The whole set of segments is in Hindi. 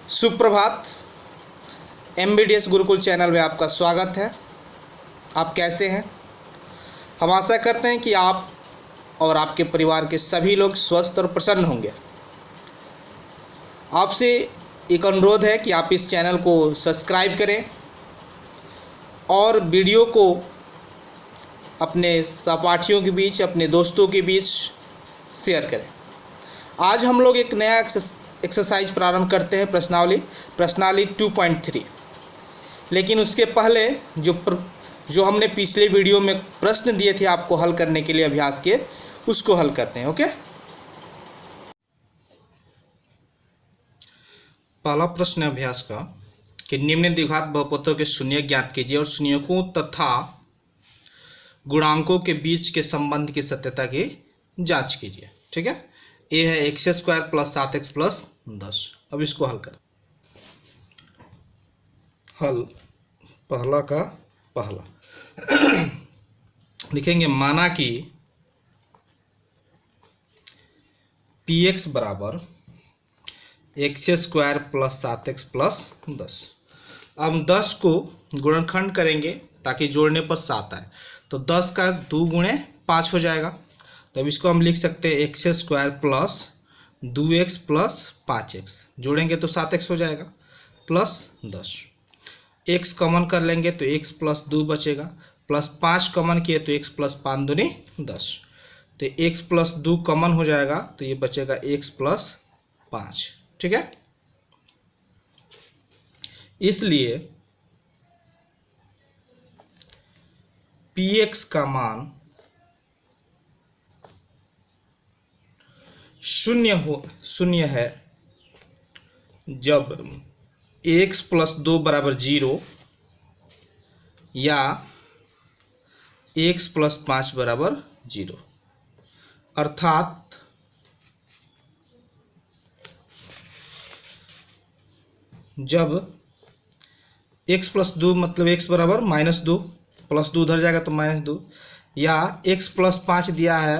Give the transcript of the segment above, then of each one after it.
सुप्रभात। MBDS गुरुकुल चैनल में आपका स्वागत है। आप कैसे हैं? हम आशा करते हैं कि आप और आपके परिवार के सभी लोग स्वस्थ और प्रसन्न होंगे। आपसे एक अनुरोध है कि आप इस चैनल को सब्सक्राइब करें और वीडियो को अपने सहपाठियों के बीच, अपने दोस्तों के बीच शेयर करें। आज हम लोग एक नया एक्सरसाइज प्रारंभ करते हैं, प्रश्नावली 2.3। लेकिन उसके पहले जो हमने पिछले वीडियो में प्रश्न दिए थे आपको हल करने के लिए अभ्यास के, उसको हल करते हैं। ओके, पहला प्रश्न है अभ्यास का कि निम्न द्विघात बहुपदों के शून्य ज्ञात कीजिए और शून्यकों तथा गुणांकों के बीच के संबंध की सत्यता की जांच कीजिए। ठीक है, ये है x² प्लस 7x प्लस 10। अब इसको हल कर पहला का पहला लिखेंगे, माना कि px बराबर x² प्लस 7x प्लस 10। अब हम 10 को गुणनखंड करेंगे ताकि जोड़ने पर 7 आए, तो 10 का 2 गुणे 5 हो जाएगा। तब इसको हम लिख सकते हैं x² plus 2x plus 5x, जोड़ेंगे तो 7x हो जाएगा, प्लस 10। x कॉमन कर लेंगे तो x प्लस 2 बचेगा, प्लस 5 कॉमन किए तो x प्लस 5 दूनी 10, तो x प्लस 2 कॉमन हो जाएगा तो ये बचेगा x प्लस 5। ठीक है, इसलिए px का मान शून्य है जब x प्लस 2 बराबर 0 या x प्लस 5 बराबर 0। अर्थात जब x प्लस 2 मतलब x बराबर -2, प्लस 2 उधर जाएगा तो -2, या x प्लस 5 दिया है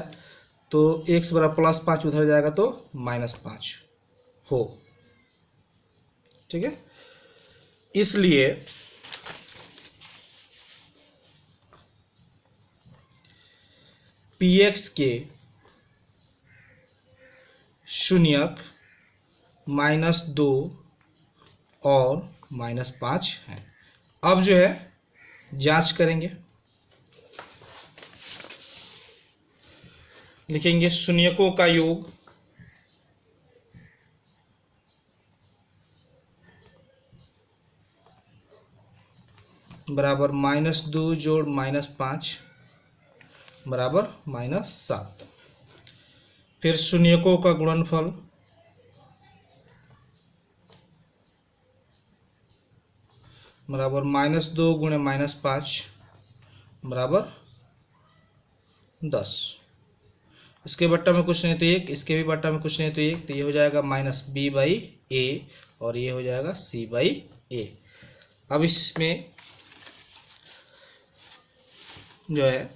तो x बराबर प्लस 5 उधर जाएगा तो -5 हो। ठीक है, इसलिए px के शून्यक -2 और -5 है। अब जो है जांच करेंगे, लिखेंगे शून्यकों का योग बराबर -2 जोड़ -5 बराबर -7। फिर शून्यकों का गुणनफल बराबर -2 गुणे -5 बराबर 10। इसके बट्टा में कुछ नहीं तो 1, इसके भी बट्टा में कुछ नहीं तो 1, तो ये हो जाएगा -b/a और ये हो जाएगा c/a। अब इसमें जो है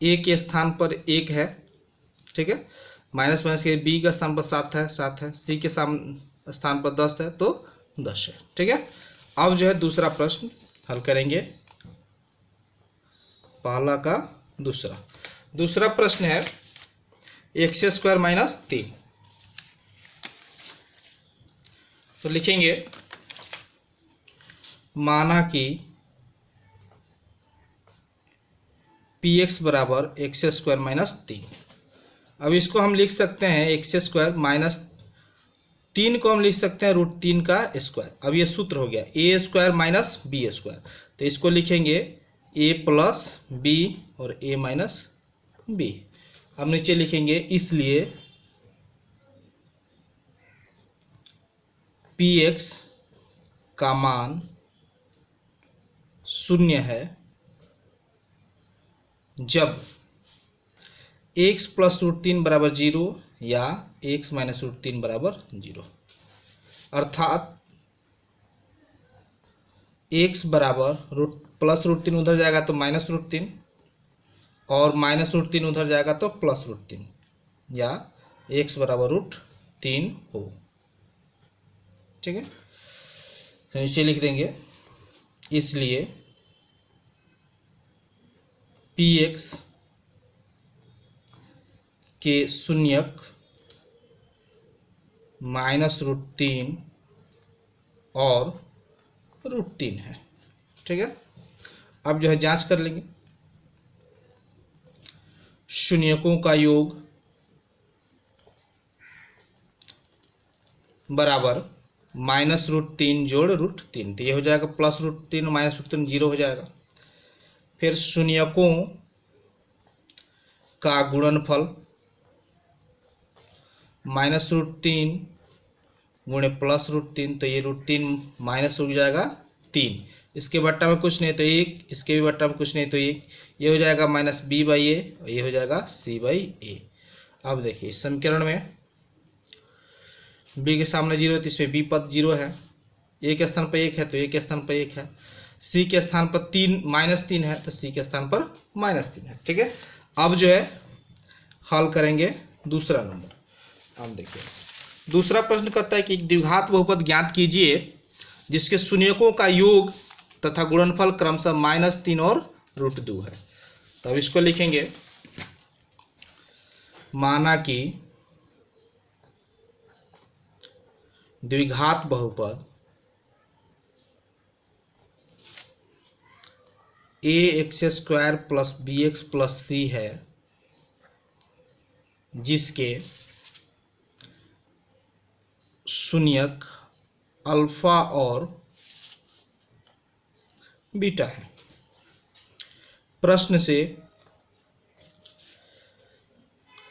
a के स्थान पर 1 है, ठीक है, माइनस के b का स्थान पर 7 है, c के स्थान पर 10 है तो 10 है। ठीक है, अब जो है दूसरा प्रश्न हल करेंगे, पहला का दूसरा प्रश्न है x² -3। तो लिखेंगे, माना कि px बराबर x² -3। अब इसको हम लिख सकते हैं x² -3 को हम लिख सकते हैं √3 का स्क्वायर। अब ये सूत्र हो गया a² माइनस b², तो इसको लिखेंगे a प्लस b और a माइनस b। अब नीचे लिखेंगे, इसलिए px का मान शून्य है जब x प्लस √3 बराबर 0 या x माइनस √3 बराबर 0। अर्थात x बराबर प्लस √3 उधर जाएगा तो -√3 और -√3 उधर जाएगा तो +√3, या x बराबर √3 हो। ठीक है, तो नीचे लिख देंगे इसलिए px के शून्यक -√3 और √3 है। ठीक है, अब जो है जांच कर लेंगे। शून्यकों का योग बराबर -√3 जोड़ √3, तो ये हो जाएगा +√3 -√3 0 हो जाएगा। फिर शून्यकों का गुणनफल -√3 गुणे +√3, तो ये √3 माइनस हो जाएगा 3, इसके बट्टा में कुछ नहीं तो 1, इसके भी बट्टा में कुछ नहीं तो 1, ये हो जाएगा -b/a और ये हो जाएगा c/a। अब देखिए इस समीकरण में b के सामने 0 है तो इसमें b पद 0 है, a के स्थान पर 1 है तो a के स्थान पर 1 है, c के स्थान पर -3 है तो c के स्थान पर -3 है। ठीक है, अब जो है हल करेंगे दूसरा नंबर। अब देखिए दूसरा प्रश्न कहता है कि एक द्विघात बहुपद ज्ञात कीजिए जिसके शून्यकों का योग तथा गुणनफल क्रमशः -3 और √2 है। तो अब इसको लिखेंगे, माना कि द्विघात बहुपद ax² + bx + c है जिसके शून्यक अल्फा और बीटा है। प्रश्न से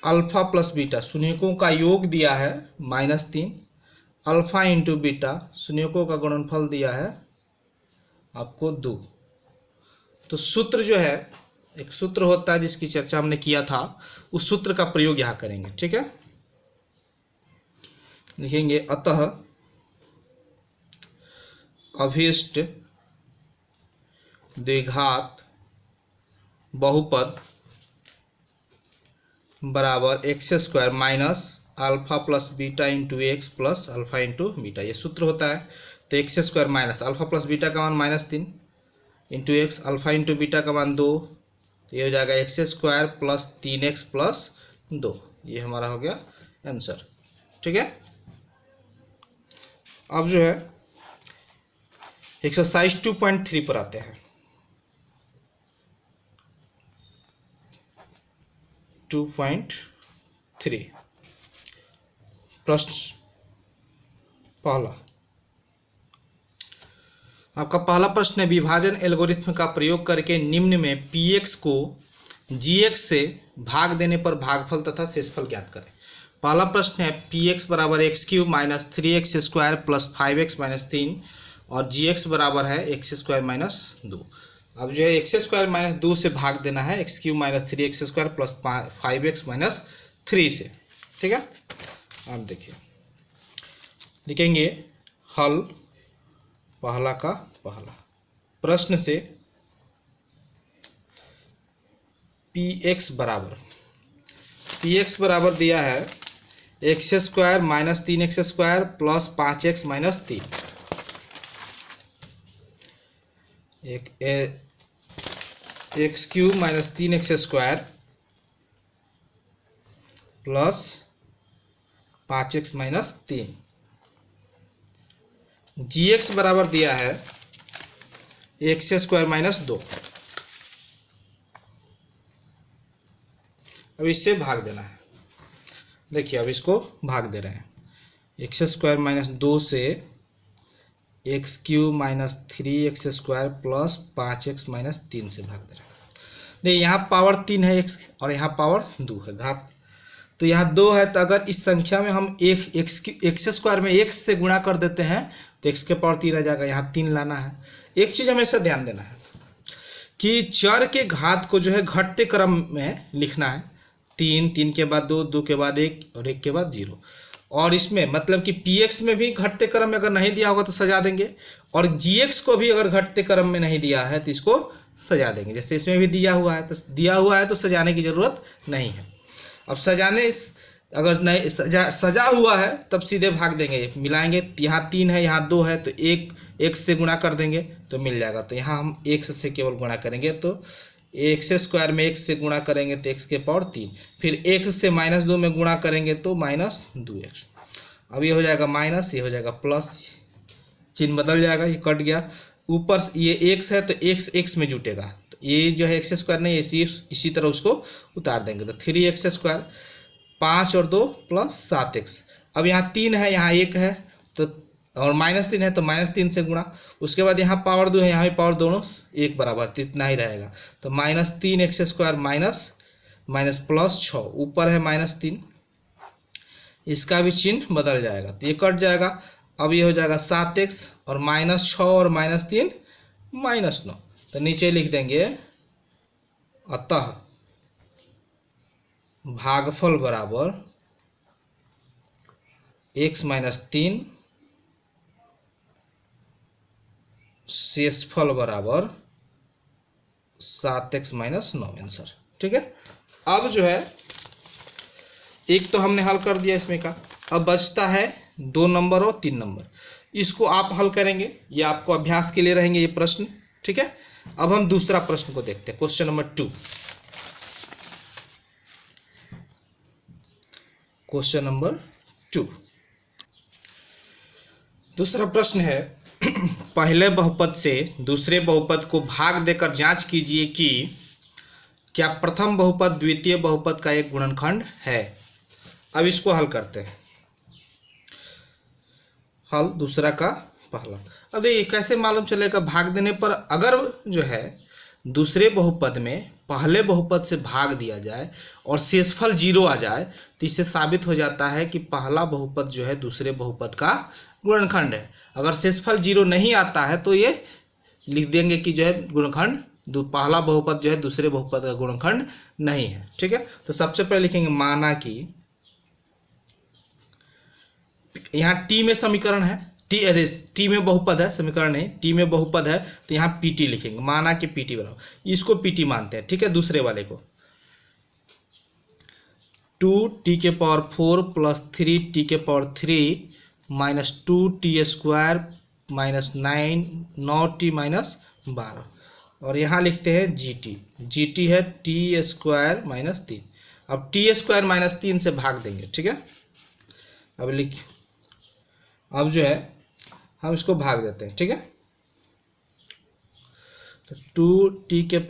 अल्फा प्लस बीटा शून्यकों का योग दिया है -3, अल्फा इंटू बीटा शून्यकों का गुणनफल दिया है आपको 2। तो सूत्र जो है, एक सूत्र होता है जिसकी चर्चा हमने किया था, उस सूत्र का प्रयोग यहां करेंगे। ठीक है, लिखेंगे अतः अभीष्ट द्विघात बहुपद बराबर x² -α + beta into x plus alpha into beta, ये सूत्र होता है। तो x² -α + बीटा का मान -3 into x, alpha into beta का मान 2, तो ये हो जाएगा x² + 3x + 2, ये हमारा हो गया आंसर। ठीक है, अब जो है एक्सरसाइज 2.3 पर आते हैं। 2.3 प्रश्न पहला, आपका पहला प्रश्न है विभाजन एल्गोरिथ्म का प्रयोग करके निम्न में px को gx से भाग देने पर भागफल तथा शेषफल ज्ञात करें। पहला प्रश्न है px बराबर x³ - 3x² + 5x - 3 और gx बराबर है x² - 2। अब जो है x² - 2 से भाग देना है x³ - 3x² + 5x - 3 से। ठीक है, अब देखिए लिखेंगे हल पहला का पहला। प्रश्न से px बराबर दिया है x² - 3x² + 5x - 3, x³ - 3x² + 5x - 3, gx बराबर दिया है x² - 2। अब इससे भाग देना है। देखिए अब इसको भाग दे रहे हैं, x² - 2 से x³ - 3x² + 5x - 3 से भाग दे रहे हैं। देखिए यहाँ पावर 3 है x और यहाँ पावर 2 है घात, तो यहाँ 2 है, तो अगर इस संख्या में हम x² में x से गुणा कर देते हैं तो x के पावर 3 आ जाएगा। यहाँ 3 लाना है। एक चीज हमेशा ध्यान देना है कि चर के घात को जो है घटते क्रम में लिखना है, 3, 3 के बाद 2, 2 के बाद 1 और 1 के बाद 0। और इसमें मतलब कि px में भी घटते क्रम में अगर नहीं दिया होगा तो सजा देंगे, और gx को भी अगर घटते क्रम में नहीं दिया है तो इसको सजा देंगे। जैसे इसमें भी दिया हुआ है तो सजाने की जरूरत नहीं है। अब सजाने अगर नहीं सजा हुआ है तब सीधे भाग देंगे, मिलाएंगे। यहाँ 3 है, यहाँ 2 है, तो एक से गुणा कर देंगे तो मिल जाएगा। तो यहाँ हम x से केवल गुणा करेंगे, तो एक्स स्क्वायर में x से गुणा करेंगे तो x के पावर 3, फिर x से -2 में गुणा करेंगे तो -2x। अब ये हो जाएगा माइनस, ये हो जाएगा प्लस, चिन्ह बदल जाएगा, ये कट गया। ऊपर ये x है तो x में जुटेगा, तो ये जो है x² नहीं, इसी तरह उसको उतार देंगे। तो 3x², 5 और 2 + 7x। अब यहाँ 3 है, यहाँ 1 है, तो और -3 है तो -3 से गुणा। उसके बाद यहाँ पावर 2 है, यहाँ भी पावर दोनों एक बराबर, तो इतना ही रहेगा। तो -3x² माइनस प्लस 6, ऊपर है -3, इसका भी चिन्ह बदल जाएगा, तो ये कट जाएगा। अब ये हो जाएगा 7x और -6 और -3 -9, तो नीचे लिख देंगे अतः भागफल बराबर x - 3 शेषफल बराबर 7x - 9 आंसर। ठीक है। अब जो है एक तो हमने हल कर दिया इसमें का, अब बचता है 2 नंबर और 3 नंबर। इसको आप हल करेंगे, ये आपको अभ्यास के लिए रहेंगे ये प्रश्न। ठीक है। अब हम दूसरा प्रश्न को देखते हैं, क्वेश्चन नंबर 2। क्वेश्चन नंबर 2 दूसरा प्रश्न है, पहले बहुपद से दूसरे बहुपद को भाग देकर जांच कीजिए कि क्या प्रथम बहुपद द्वितीय बहुपद का एक गुणनखंड है। अब इसको हल करते हैं। हल दूसरा का पहला। अब देखिए कैसे मालूम चलेगा, भाग देने पर अगर जो है दूसरे बहुपद में पहले बहुपद से भाग दिया जाए और शेषफल 0 आ जाए, तो इससे साबित हो जाता है कि पहला बहुपद जो है दूसरे बहुपद का गुणनखंड है। अगर शेषफल 0 नहीं आता है तो ये लिख देंगे कि जो है गुणनखंड पहला बहुपद जो है दूसरे बहुपद का गुणनखंड नहीं है। ठीक है। तो सबसे पहले लिखेंगे माना कि यहाँ टी में समीकरण है, टी में बहुपद है, समीकरण नहीं, टी में बहुपद है, तो यहाँ पीटी लिखेंगे। माना कि पीटी बराबर, इसको पीटी मानते हैं। ठीक है। दूसरे वाले को 2t⁴ + 3t⁴ -2t² -9t -12, और यहाँ लिखते हैं gt है t² -3। अब t² -3 से भाग देंगे। ठीक है। अब जो है हम इसको भाग देते हैं। ठीक है। तो 2t⁴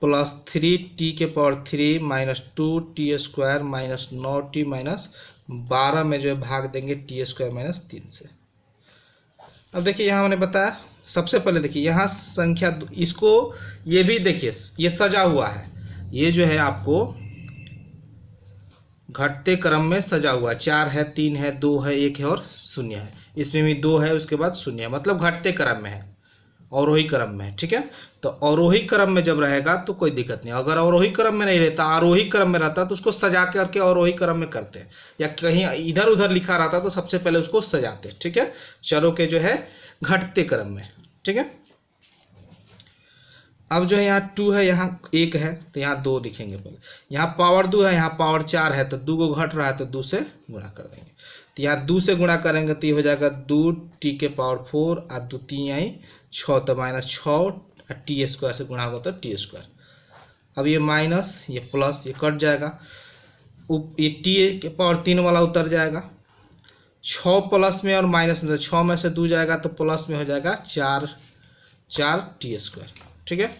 + 3t⁴ -2t² -9t -12 में जो है भाग देंगे t² -3 से। अब देखिए यहाँ मैंने बताया, सबसे पहले देखिए यहाँ संख्या, इसको ये भी देखिए ये सजा हुआ है, ये जो है आपको घटते क्रम में सजा हुआ, 4 है, 3 है, 2 है, 1 है और 0 है। इसमें भी 2 है, उसके बाद 0 है, मतलब घटते क्रम में है, अवरोही क्रम में है। ठीक है। तो अवरोही क्रम में जब रहेगा तो कोई दिक्कत नहीं। अगर अवरोही क्रम में नहीं रहता, आरोही क्रम में रहता, तो उसको सजा करके अवरोही क्रम में करते हैं, या कहीं इधर उधर लिखा रहता तो सबसे पहले उसको सजाते। ठीक है। चरों के जो है घटते क्रम में। ठीक है। अब जो है यहाँ 2 है, यहाँ 1 है, तो यहाँ 2 लिखेंगे पहले। यहाँ पावर 2 है, यहाँ पावर 4 है, तो 2 को घट रहा है तो 2 से गुणा कर देंगे। तो यहाँ 2 से गुणा करेंगे तो ये हो जाएगा 2t⁴ और 2 3 6, तो -6 t² से गुणा होगा तो t²। अब ये माइनस, ये प्लस, ये कट जाएगा, ये t⁴ वाला उतर जाएगा। 6 प्लस में और माइनस में, 6 में से 2 जाएगा तो प्लस में हो जाएगा 4 t²। ठीक है।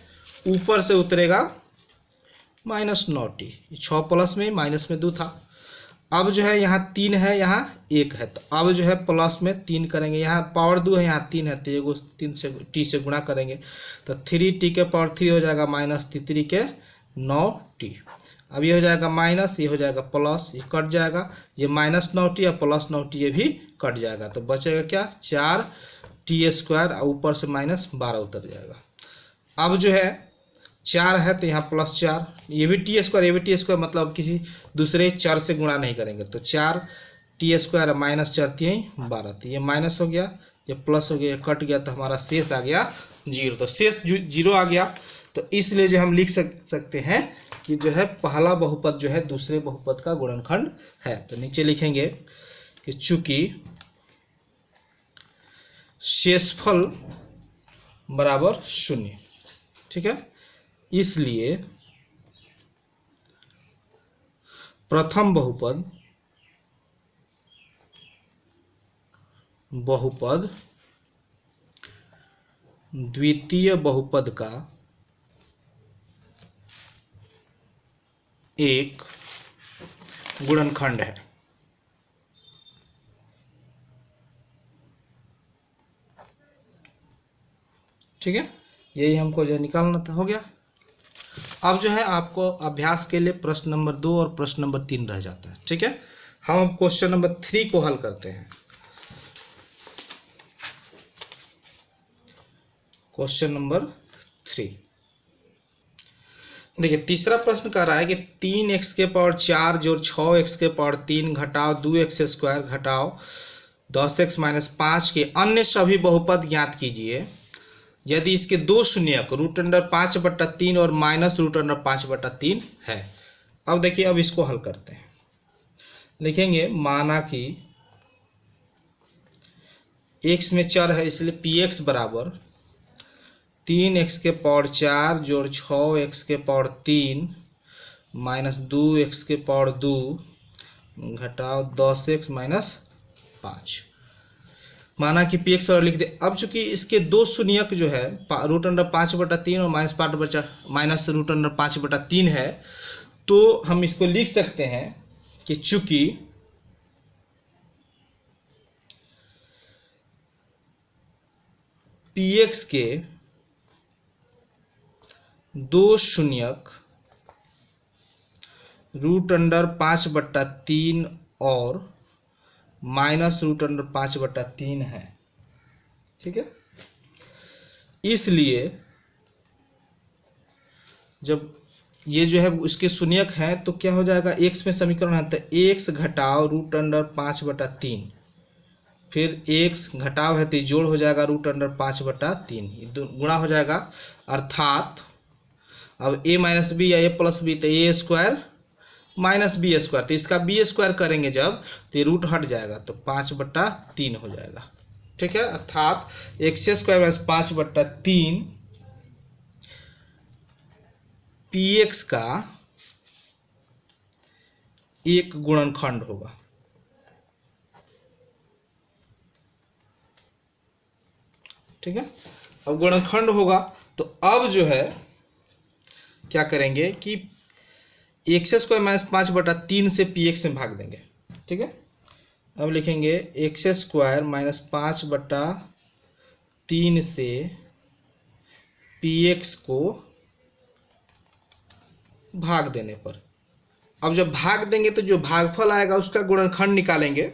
ऊपर से उतरेगा -9t, 6 प्लस में माइनस में 2 था। अब जो है यहाँ 3 है, यहाँ 1 है, तो अब जो है प्लस में 3 करेंगे। यहाँ पावर 2 है, यहाँ 3 है, तो ये 3 से t से गुणा करेंगे तो 3t⁴ हो जाएगा -3 अब ये हो जाएगा माइनस, ये हो जाएगा प्लस, ये कट जाएगा, ये -9t और +9t ये भी कट जाएगा, तो बचेगा क्या 4t² और ऊपर से -12 उतर जाएगा। अब जो है 4 है तो यहाँ +4, ये भी t², ये भी t², मतलब किसी दूसरे चर से गुणा नहीं करेंगे, तो 4t² -4 × 12, तो ये माइनस हो गया, ये प्लस हो गया, कट गया, तो हमारा शेष आ गया 0। तो शेष 0 आ गया, तो इसलिए जो हम लिख सकते हैं कि जो है पहला बहुपद जो है दूसरे बहुपद का गुणनखंड है। तो नीचे लिखेंगे कि चूंकि शेषफल बराबर 0, ठीक है, इसलिए प्रथम बहुपद द्वितीय बहुपद का एक गुणनखंड है। ठीक है, यही हमको जो निकालना था, हो गया। अब जो है आपको अभ्यास के लिए प्रश्न नंबर 2 और प्रश्न नंबर 3 रह जाता है। ठीक है, हम अब क्वेश्चन नंबर 3 को हल करते हैं। क्वेश्चन नंबर 3 देखिए, तीसरा प्रश्न कह रहा है कि 3x के पावर 4 जोड़ 6x के पावर 3 घटाओ 2x स्क्वायर घटाओ 10x माइनस 5 के अन्य सभी बहुपद ज्ञात कीजिए यदि इसके दो शून्यक √5/3 और माइनस √5/3 है। अब देखिए, अब इसको हल करते हैं। लिखेंगे माना कि x में चर है, इसलिए px बराबर 3x के पावर 4 जोड़ 6x के पावर 3 माइनस 2x के पावर 2 घटाओ 10x माइनस 5। माना कि px और लिख दे। अब चूंकि इसके दो शून्यक जो है √5/3 और माइनस √5/3 है, तो हम इसको लिख सकते हैं कि चूंकि px के दो शून्यक √5/3 और माइनस √5/3 है। ठीक है, इसलिए जब ये जो है उसके शून्यक हैं तो क्या हो जाएगा, x में समीकरण है तो x घटाओ √5/3, फिर x घटाव है तो जोड़ हो जाएगा √5/3, गुणा हो जाएगा। अर्थात अब a माइनस बी या a प्लस बी तो a square minus B square, तो इसका बी स्क्वायर करेंगे जब तो रूट हट जाएगा तो 5/3 हो जाएगा। ठीक है, अर्थात x स्क्वायर माइनस 5/3 px का एक गुणनखंड होगा। ठीक है, अब गुणनखंड होगा तो अब जो है क्या करेंगे कि x स्क्वायर माइनस 5/3 से px में भाग देंगे। ठीक है, अब लिखेंगे x स्क्वायर माइनस 5/3 से px को भाग देने पर, अब जब भाग देंगे तो जो भागफल आएगा उसका गुणनखंड निकालेंगे।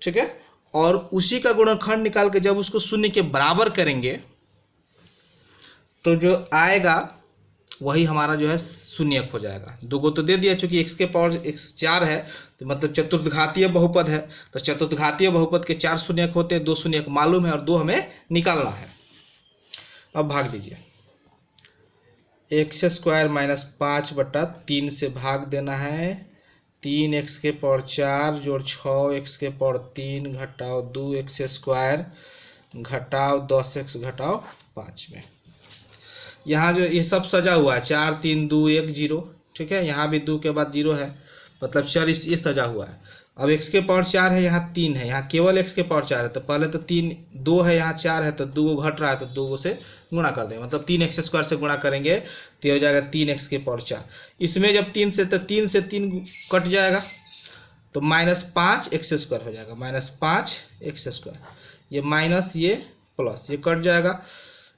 ठीक है, और उसी का गुणनखंड निकाल के जब उसको 0 के बराबर करेंगे तो जो आएगा वही हमारा जो है शून्यक हो जाएगा। दो को तो दे दिया, चूंकि x के पावर x 4 है तो मतलब चतुर्थघातीय बहुपद है, तो चतुर्थघातीय बहुपद के 4 शून्यक होते हैं, 2 शून्यक मालूम है और 2 हमें निकालना है। अब भाग दीजिए, x स्क्वायर माइनस 5/3 से भाग देना है 3x के पावर 4 जोड़ 6x के पावर 3 घटाओ 2x स्क्वायर घटाओ 10x घटाओ 5 में। यहाँ जो ये सब सजा हुआ है 4 3 2 1 0। ठीक है, यहाँ भी 2 के बाद 0 है, मतलब चर ये सजा हुआ है। अब x के पावर 4 है, यहाँ 3 है, यहाँ केवल x के पावर 4 है, तो पहले तो 2 है, यहाँ 4 है, तो 2 घट रहा है तो 2 से गुणा कर देंगे, मतलब 3x स्क्वायर से गुणा करेंगे तो हो जाएगा 3x के पावर 4। इसमें जब 3 से 3 कट जाएगा तो -5x स्क्वायर हो जाएगा, -5x स्क्वायर, ये माइनस ये प्लस ये कट जाएगा।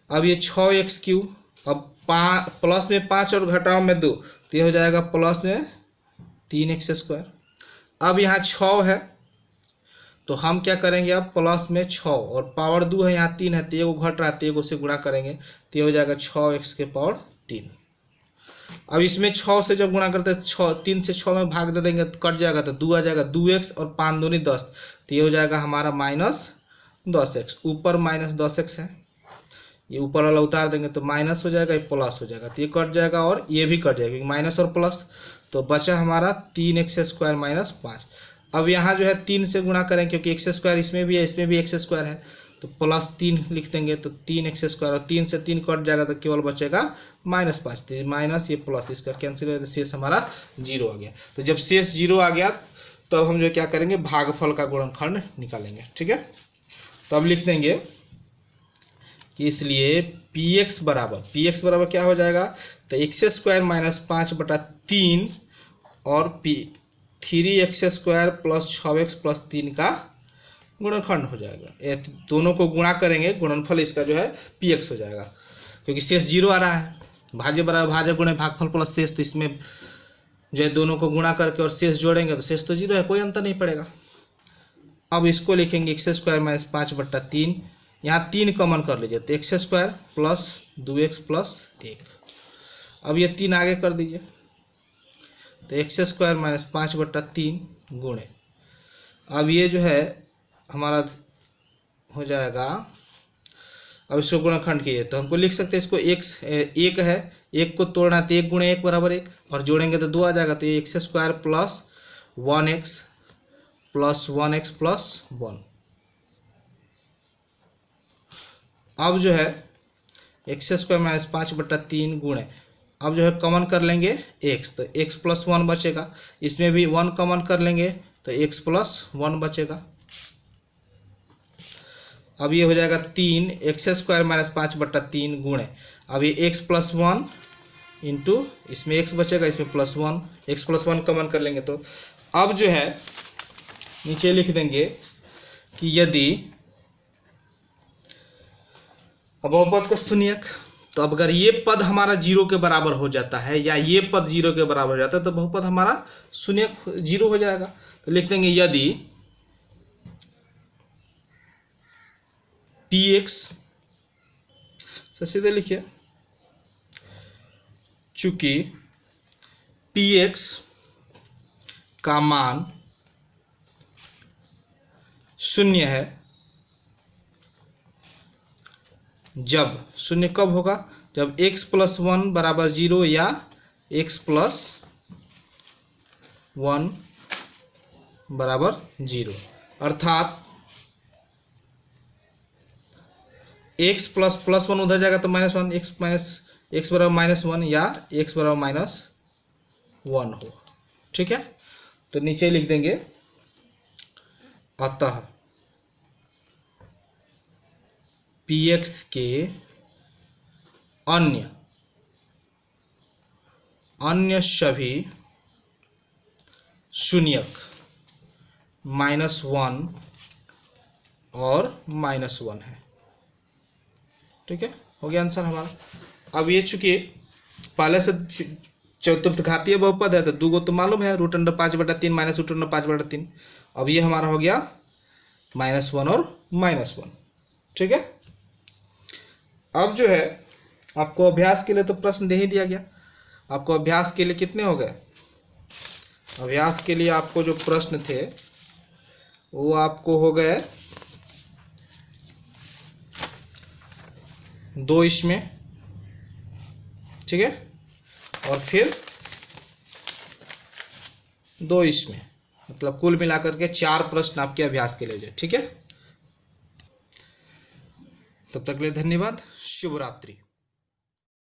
अब ये 6x3, अब प्लस में 5 और घटाओ में 2 तो ये हो जाएगा प्लस में 3x स्क्वायर। अब यहाँ 6 है तो हम क्या करेंगे, अब प्लस में 6 और पावर 2 है, यहाँ 3 है तो ये घट रहा है तो ये से गुणा करेंगे तो ये हो जाएगा 6x के पावर 3। अब इसमें 6 से जब गुणा करते हैं 3 से 6 में भाग दे देंगे तो कट जाएगा तो 2 आ जाएगा, 2x और 5 दूनी 10 तो ये हो जाएगा हमारा -10x, ऊपर -10x है, ये ऊपर वाला उतार देंगे तो माइनस हो जाएगा, ये प्लस हो जाएगा, तो ये कट जाएगा और ये भी कट जाएगा, क्योंकि माइनस और प्लस। तो बचा हमारा 3x² माइनस 5। अब यहाँ जो है 3 से गुणा करें, क्योंकि x² इसमें भी है, इसमें भी x² है, तो +3 लिख देंगे, तो 3x² और 3 से 3 कट जाएगा, तो केवल बचेगा -5। तो माइनस ये प्लस, इसका कैंसिल हो, तो शेष हमारा 0 आ गया। तो जब शेष 0 आ गया तब हम जो क्या करेंगे, भागफल का गुणनखंड निकालेंगे। ठीक है, तो अब लिख देंगे कि इसलिए px बराबर क्या हो जाएगा, तो x² माइनस 5/3 और 3x² प्लस 6x प्लस 3 का गुणनखंड हो जाएगा। दोनों को गुणा करेंगे, गुणनफल इसका जो है px हो जाएगा, क्योंकि शेष 0 आ रहा है। भाज्य बराबर भाज्य गुणे भागफल प्लस शेष, तो इसमें जो है दोनों को गुणा करके और शेष जोड़ेंगे तो शेष तो 0 है, कोई अंतर नहीं पड़ेगा। अब इसको लिखेंगे x² माइनस 5/3, यहाँ 3 कॉमन कर लीजिए, तो x² प्लस 2x प्लस 1। अब ये 3 आगे कर दीजिए, तो x² माइनस 5/3 गुणे, अब ये जो है हमारा हो जाएगा, अब इसको गुणनखंड कीजिए, तो हमको लिख सकते हैं इसको x 1 है, 1 को तोड़ना है तो 1 गुणे 1 बराबर 1, और जोड़ेंगे तो 2 आ जाएगा, तो ये x² plus 1x plus 1x plus 1। अब जो है x² माइनस 5/3 गुणे, अब जो है कॉमन कर लेंगे x, तो x प्लस 1 बचेगा, इसमें भी 1 कॉमन कर लेंगे तो x प्लस 1 बचेगा। अब ये हो जाएगा 3x² माइनस 5/3 गुणे, अब ये x प्लस 1 इंटू, इसमें x बचेगा, इसमें +1, x प्लस 1 कॉमन कर लेंगे। तो अब जो है नीचे लिख देंगे कि यदि अब बहुपद का शून्यक, तो अब अगर ये पद हमारा 0 के बराबर हो जाता है या ये पद 0 के बराबर हो जाता है तो बहुपद हमारा शून्यक 0 हो जाएगा। तो लिख देंगे यदि px, तो सीधे लिखिए, चूंकि px का मान शून्य है, जब शून्य कब होगा, जब x प्लस 1 बराबर 0 या x प्लस 1 बराबर 0, अर्थात x प्लस 1 उधर जाएगा तो -1, x बराबर -1 या x बराबर -1 हो। ठीक है, तो नीचे लिख देंगे अतः px के अन्य सभी शून्यक -1 और -1 है। ठीक है, हो गया आंसर हमारा। अब ये चूंकि पहले से चतुर्थ घातीय बहुपद है तो 2 को तो मालूम है, √5/3 माइनस √5/3, अब ये हमारा हो गया -1 और -1। ठीक है, अब जो है आपको अभ्यास के लिए तो प्रश्न दे ही दिया गया। आपको अभ्यास के लिए कितने हो गए, अभ्यास के लिए आपको जो प्रश्न थे वो आपको हो गए 2 इसमें। ठीक है, और फिर 2 इसमें, मतलब कुल मिलाकर के 4 प्रश्न आपके अभ्यास के लिए। ठीक है, तब तक के लिए धन्यवाद, शुभ रात्रि।